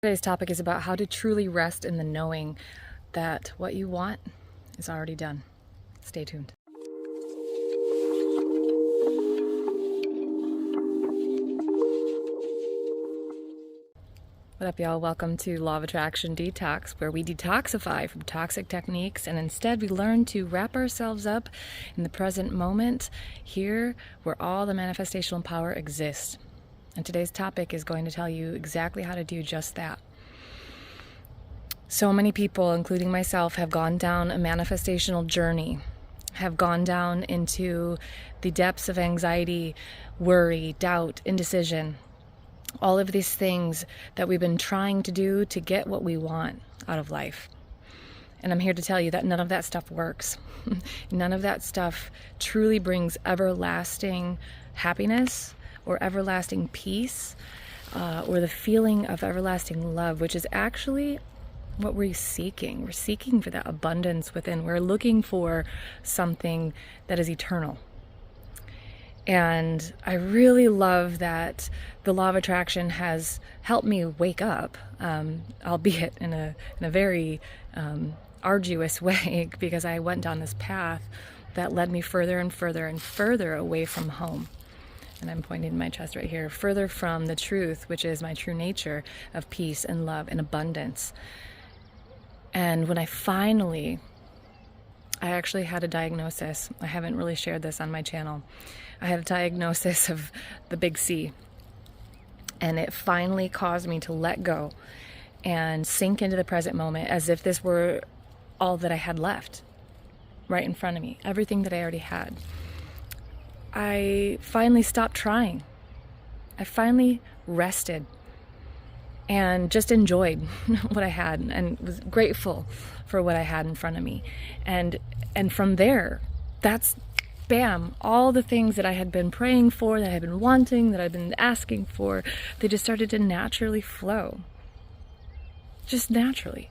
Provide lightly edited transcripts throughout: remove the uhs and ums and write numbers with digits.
Today's topic is about how to truly rest in the knowing that what you want is already done. Stay tuned. What up, y'all? Welcome to Law of Attraction Detox, where we detoxify from toxic techniques and instead we learn to wrap ourselves up in the present moment, here where all the manifestational power exists. And today's topic is going to tell you exactly how to do just that. So many people, including myself, have gone down a manifestational journey, have gone down into the depths of anxiety, worry, doubt, indecision, all of these things that we've been trying to do to get what we want out of life. And I'm here to tell you that none of that stuff works. None of that stuff truly brings everlasting happiness or everlasting peace, or the feeling of everlasting love, which is actually what we're seeking. We're seeking for that abundance within. We're looking for something that is eternal. And I really love that the law of attraction has helped me wake up, albeit in a very arduous way, because I went down this path that led me further and further and further away from home. And I'm pointing to my chest right here, further from the truth, which is my true nature of peace and love and abundance. And when I actually had a diagnosis. I haven't really shared this on my channel. I had a diagnosis of the big C. And it finally caused me to let go and sink into the present moment as if this were all that I had left right in front of me, everything that I already had. I finally stopped trying. I finally rested and just enjoyed what I had and was grateful for what I had in front of me. And from there, that's bam, all the things that I had been praying for, that I had been wanting, that I'd been asking for, they just started to naturally flow. Just naturally.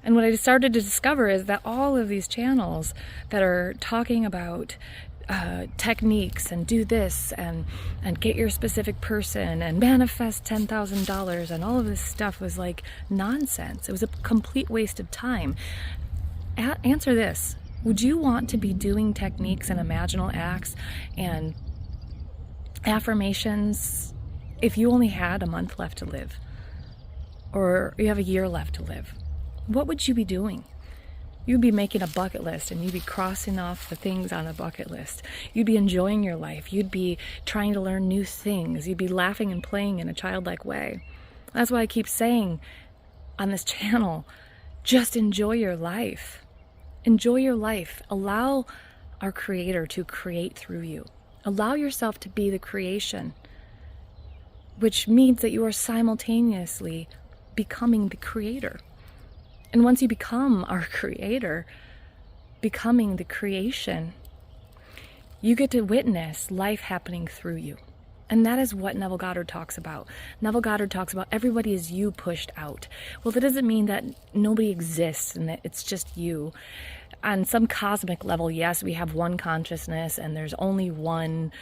And what I started to discover is that all of these channels that are talking about techniques and do this and get your specific person and manifest $10,000 and all of this stuff was like nonsense. It was a complete waste of time. Answer this. Would you want to be doing techniques and imaginal acts and affirmations if you only had a month left to live, or you have a year left to live? What would you be doing? You'd be making a bucket list and you'd be crossing off the things on the bucket list. You'd be enjoying your life. You'd be trying to learn new things. You'd be laughing and playing in a childlike way. That's why I keep saying on this channel, just enjoy your life. Enjoy your life. Allow our Creator to create through you. Allow yourself to be the creation, which means that you are simultaneously becoming the Creator. And once you become our Creator, becoming the creation, you get to witness life happening through you. And that is what Neville Goddard talks about. Neville Goddard talks about everybody is you pushed out. Well, that doesn't mean that nobody exists and that it's just you. On some cosmic level, yes, we have one consciousness and there's only one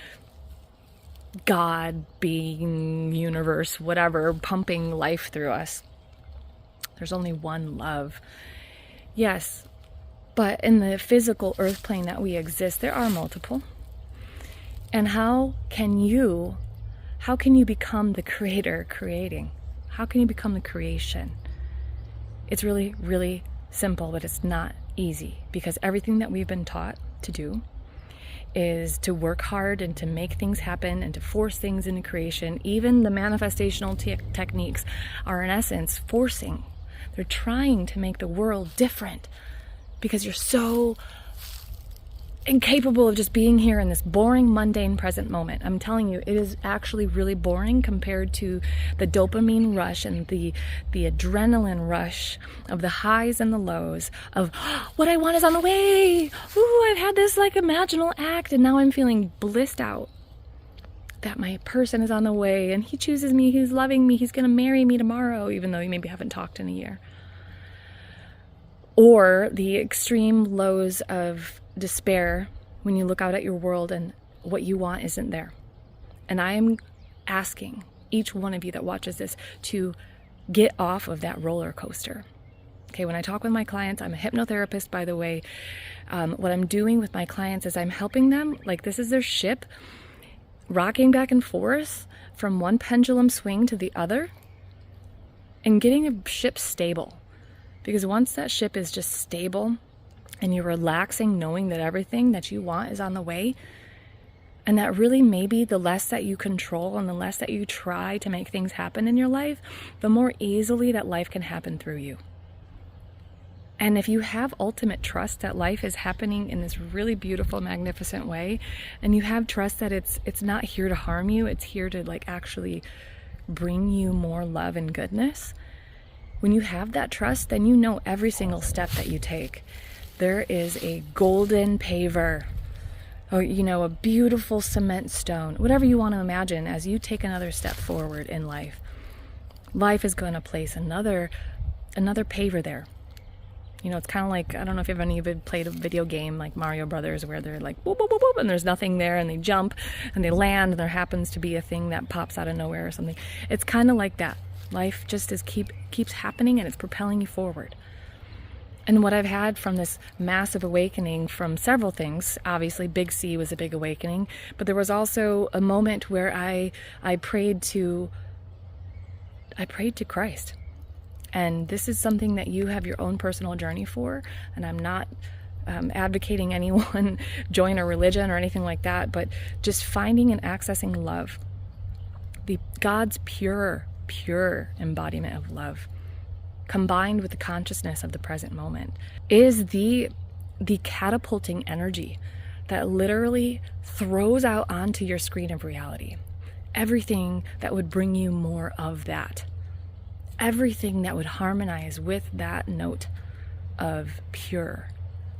God, being, universe, whatever, pumping life through us. There's only one love. Yes, but in the physical earth plane that we exist, there are multiple. And how can you become the creator creating? How can you become the creation? It's really, really simple, but it's not easy, because everything that we've been taught to do is to work hard and to make things happen and to force things into creation. Even the manifestational techniques are in essence forcing. They're trying to make the world different because you're so incapable of just being here in this boring, mundane present moment. I'm telling you, it is actually really boring compared to the dopamine rush and the adrenaline rush of the highs and the lows of what I want is on the way. Ooh, I've had this like imaginal act and now I'm feeling blissed out that my person is on the way and he chooses me, he's loving me, he's going to marry me tomorrow, even though you maybe haven't talked in a year. Or the extreme lows of despair when you look out at your world and what you want isn't there. And I am asking each one of you that watches this to get off of that roller coaster. Okay, when I talk with my clients, I'm a hypnotherapist, by the way. What I'm doing with my clients is I'm helping them, like this is their ship, rocking back and forth from one pendulum swing to the other and getting the ship stable. Because once that ship is just stable and you're relaxing, knowing that everything that you want is on the way, and that really maybe the less that you control and the less that you try to make things happen in your life, the more easily that life can happen through you. And if you have ultimate trust that life is happening in this really beautiful, magnificent way, and you have trust that it's not here to harm you, it's here to like actually bring you more love and goodness, when you have that trust, then you know every single step that you take, there is a golden paver, or a beautiful cement stone, whatever you want to imagine. As you take another step forward in life, life is going to place another paver there. It's kind of like, I don't know if any of you played a video game like Mario Brothers, where they're like, boop, boop, boop, boop, and there's nothing there, and they jump, and they land, and there happens to be a thing that pops out of nowhere or something. It's kind of like that. Life just keeps happening, and it's propelling you forward. And what I've had from this massive awakening from several things, obviously Big C was a big awakening, but there was also a moment where I prayed to Christ. And this is something that you have your own personal journey for, and I'm not advocating anyone join a religion or anything like that, but just finding and accessing love, God's pure embodiment of love, combined with the consciousness of the present moment, is the catapulting energy that literally throws out onto your screen of reality everything that would bring you more of that. Everything that would harmonize with that note of pure,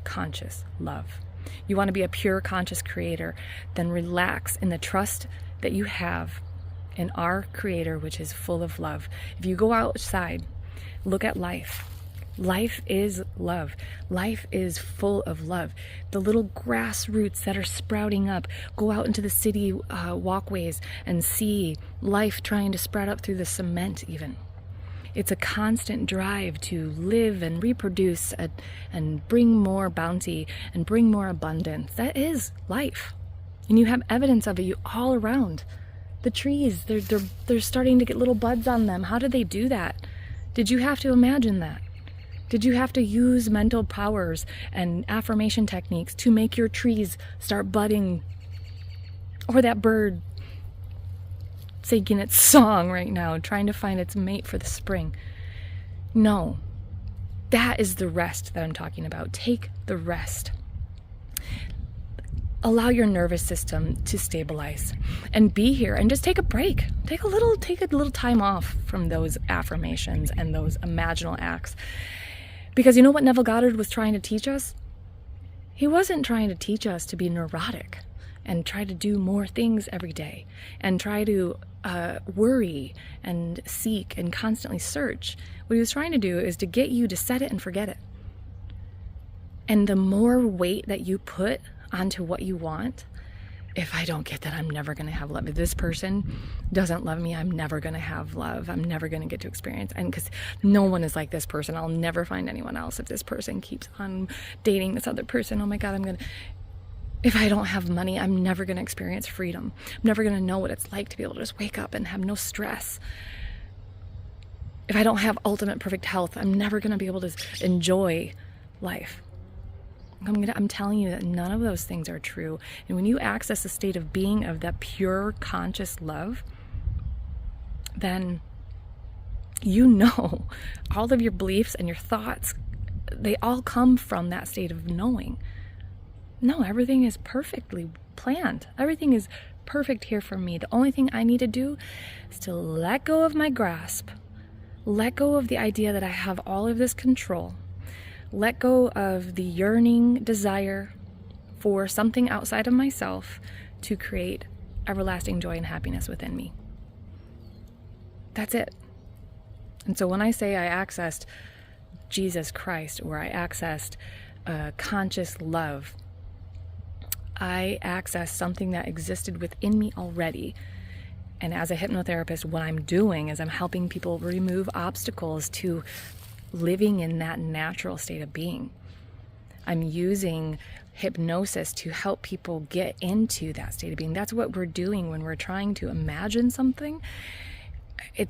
conscious love. You want to be a pure, conscious creator, then relax in the trust that you have in our Creator, which is full of love. If you go outside, look at life. Life is love. Life is full of love. The little grass roots that are sprouting up, go out into the city walkways and see life trying to sprout up through the cement even. It's a constant drive to live and reproduce and bring more bounty and bring more abundance. That is life. And you have evidence of it all around. The trees, they're starting to get little buds on them. How did they do that? Did you have to imagine that? Did you have to use mental powers and affirmation techniques to make your trees start budding? Or that bird singing its song right now, trying to find its mate for the spring? No. That is the rest that I'm talking about. Take the rest. Allow your nervous system to stabilize and be here and just take a break. Take a little time off from those affirmations and those imaginal acts. Because you know what Neville Goddard was trying to teach us? He wasn't trying to teach us to be neurotic and try to do more things every day and try to worry and seek and constantly search. What he was trying to do is to get you to set it and forget it. And the more weight that you put onto what you want, if I don't get that, I'm never going to have love. If this person doesn't love me, I'm never going to have love. I'm never going to get to experience. And because no one is like this person, I'll never find anyone else. If this person keeps on dating this other person, oh my God, if I don't have money, I'm never going to experience freedom. I'm never going to know what it's like to be able to just wake up and have no stress. If I don't have ultimate perfect health, I'm never going to be able to enjoy life. I'm telling you that none of those things are true. And when you access a state of being of that pure conscious love, then you know all of your beliefs and your thoughts, they all come from that state of knowing. No, everything is perfectly planned. Everything is perfect here for me. The only thing I need to do is to let go of my grasp, let go of the idea that I have all of this control, let go of the yearning desire for something outside of myself to create everlasting joy and happiness within me. That's it. And so when I say I accessed Jesus Christ, or I accessed conscious love, I accessed something that existed within me already. And as a hypnotherapist, what I'm doing is I'm helping people remove obstacles to living in that natural state of being. I'm using hypnosis to help people get into that state of being. That's what we're doing when we're trying to imagine something. You're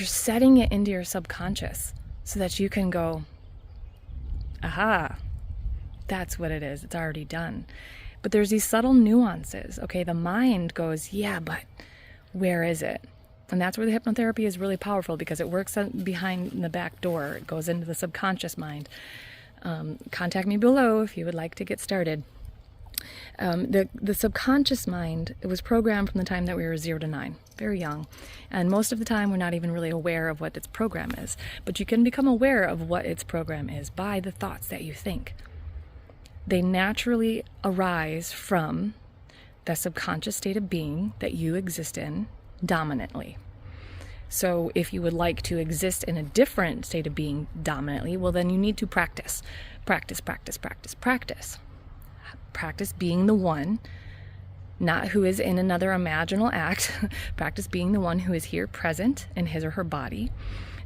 setting it into your subconscious so that you can go, aha, that's what it is. It's already done. But there's these subtle nuances. Okay, the mind goes, yeah, but where is it? And that's where the hypnotherapy is really powerful, because it works behind the back door. It goes into the subconscious mind. Contact me below if you would like to get started. The subconscious mind, it was programmed from the time that we were 0 to 9, very young. And most of the time we're not even really aware of what its program is. But you can become aware of what its program is by the thoughts that you think. They naturally arise from the subconscious state of being that you exist in dominantly. So if you would like to exist in a different state of being dominantly, well, then you need to practice. Practice being the one, not who is in another imaginal act. Practice being the one who is here present in his or her body,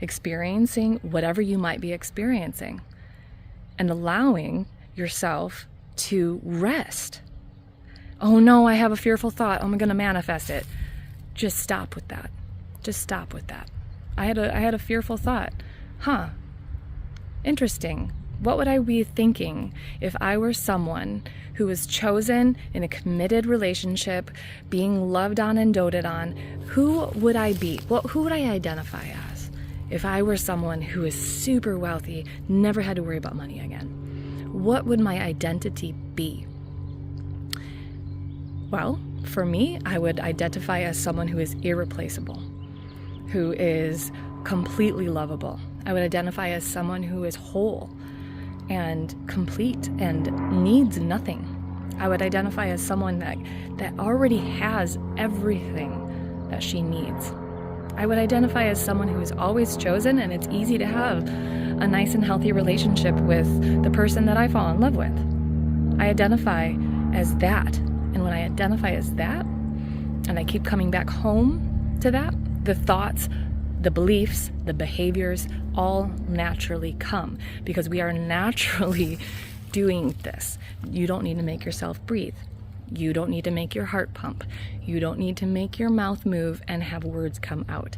experiencing whatever you might be experiencing, and allowing yourself to rest. Oh no, I have a fearful thought. I'm going to manifest it. Just stop with that. I had a fearful thought. Interesting. What would I be thinking if I were someone who was chosen in a committed relationship, being loved on and doted on? Who would I be? Who would I identify as if I were someone who is super wealthy, never had to worry about money again? What would my identity be? Well, for me, I would identify as someone who is irreplaceable, who is completely lovable. I would identify as someone who is whole and complete and needs nothing. I would identify as someone that already has everything that she needs. I would identify as someone who is always chosen, and it's easy to have a nice and healthy relationship with the person that I fall in love with. I identify as that. And when I identify as that, and I keep coming back home to that, the thoughts, the beliefs, the behaviors all naturally come, because we are naturally doing this. You don't need to make yourself breathe. You don't need to make your heart pump. You don't need to make your mouth move and have words come out.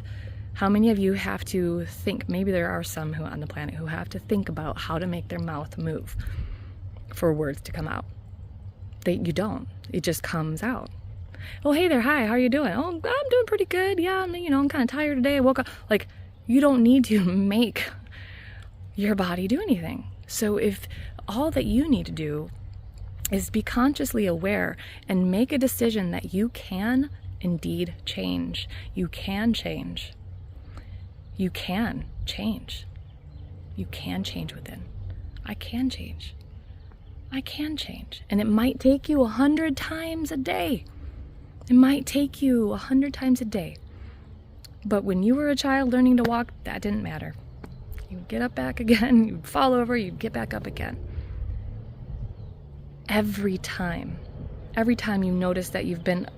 How many of you have to think? Maybe there are some who on the planet who have to think about how to make their mouth move for words to come out. You don't. It just comes out. Oh, hey there. Hi, how are you doing? Oh, I'm doing pretty good. Yeah, I'm kind of tired today. I woke up. Like, you don't need to make your body do anything. So if all that you need to do is be consciously aware and make a decision that you can indeed change. You can change. You can change. You can change within. I can change. I can change. And it might take you 100 times a day. It might take you 100 times a day. But when you were a child learning to walk, that didn't matter. You'd get up back again, you'd fall over, you'd get back up again. Every time you notice that you've been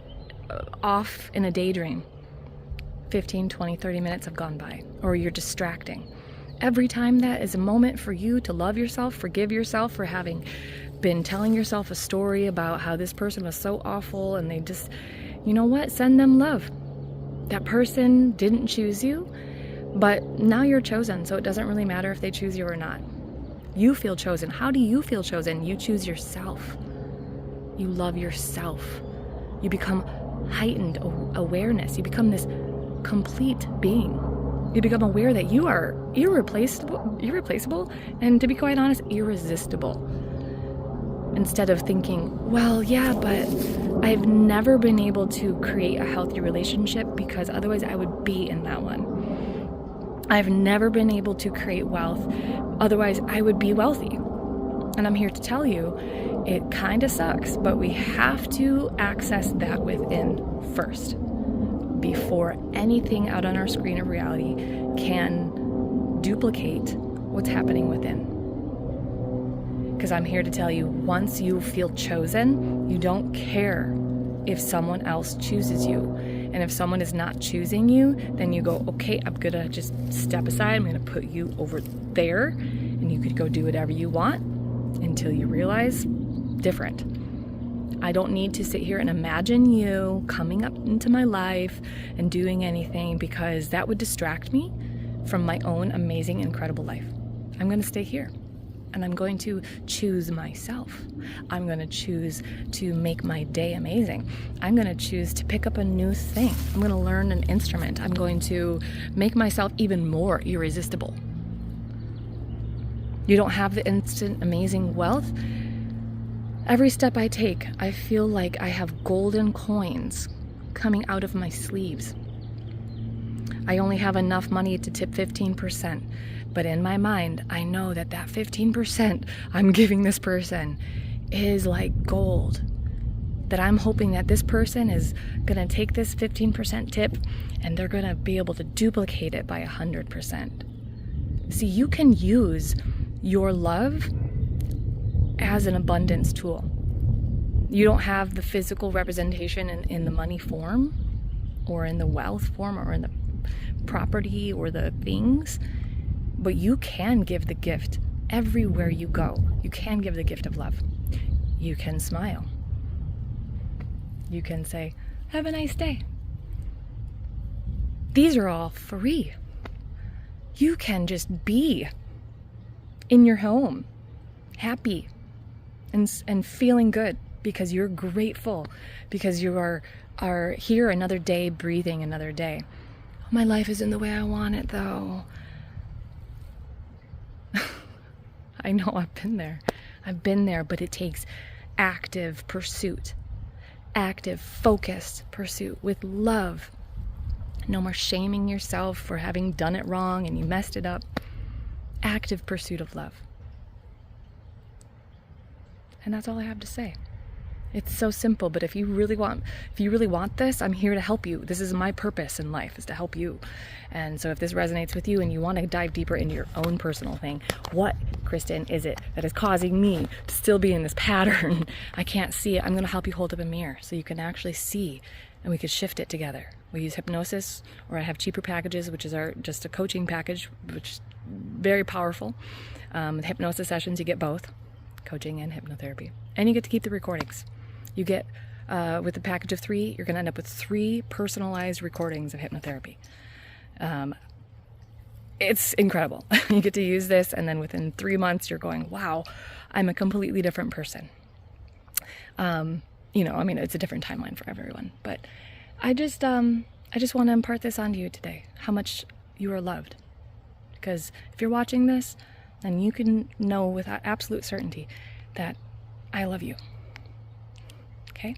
off in a daydream, 15, 20, 30 minutes have gone by, or you're distracting. Every time that is a moment for you to love yourself, forgive yourself for having been telling yourself a story about how this person was so awful, and they just, you know what? Send them love. That person didn't choose you, but now you're chosen, so it doesn't really matter if they choose you or not. You feel chosen. How do you feel chosen? You choose yourself. You love yourself. You become heightened awareness. You become this complete being. You become aware that you are irreplaceable, and to be quite honest, irresistible. Instead of thinking, well, yeah, but I've never been able to create a healthy relationship because otherwise I would be in that one. I've never been able to create wealth, otherwise I would be wealthy. And I'm here to tell you, it kind of sucks, but we have to access that within first, before anything out on our screen of reality can duplicate what's happening within. Because I'm here to tell you, once you feel chosen, you don't care if someone else chooses you. And if someone is not choosing you, then you go, okay, I'm gonna just step aside. I'm gonna put you over there, and you could go do whatever you want until you realize different. I don't need to sit here and imagine you coming up into my life and doing anything, because that would distract me from my own amazing, incredible life. I'm going to stay here, and I'm going to choose myself. I'm going to choose to make my day amazing. I'm going to choose to pick up a new thing. I'm going to learn an instrument. I'm going to make myself even more irresistible. You don't have the instant amazing wealth. Every step I take, I feel like I have golden coins coming out of my sleeves. I only have enough money to tip 15%, but in my mind, I know that that 15% I'm giving this person is like gold. That I'm hoping that this person is gonna take this 15% tip and they're gonna be able to duplicate it by 100%. See, you can use your love as an abundance tool. You don't have the physical representation in the money form, or in the wealth form, or in the property or the things, but you can give the gift everywhere you go. You can give the gift of love. You can smile. You can say, have a nice day. These are all free. You can just be in your home, happy and feeling good, because you're grateful, because you are here another day, breathing another day. My life isn't the way I want it, though. I know, I've been there, but it takes active pursuit, active, focused pursuit with love. No more shaming yourself for having done it wrong and you messed it up. Active pursuit of love. And that's all I have to say. It's so simple, but if you really want this, I'm here to help you. This is my purpose in life, is to help you. And so if this resonates with you and you want to dive deeper into your own personal thing, what, Kristen, is it that is causing me to still be in this pattern? I can't see it. I'm going to help you hold up a mirror so you can actually see, and we could shift it together. We use hypnosis, or I have cheaper packages, which is just a coaching package, which is very powerful. Hypnosis sessions, you get both, coaching and hypnotherapy. And you get to keep the recordings. You get, with the package of 3, you're going to end up with 3 personalized recordings of hypnotherapy. It's incredible. You get to use this, and then within 3 months, you're going, wow, I'm a completely different person. It's a different timeline for everyone. But I just want to impart this onto you today, how much you are loved. Because if you're watching this, then you can know with absolute certainty that I love you. Okay?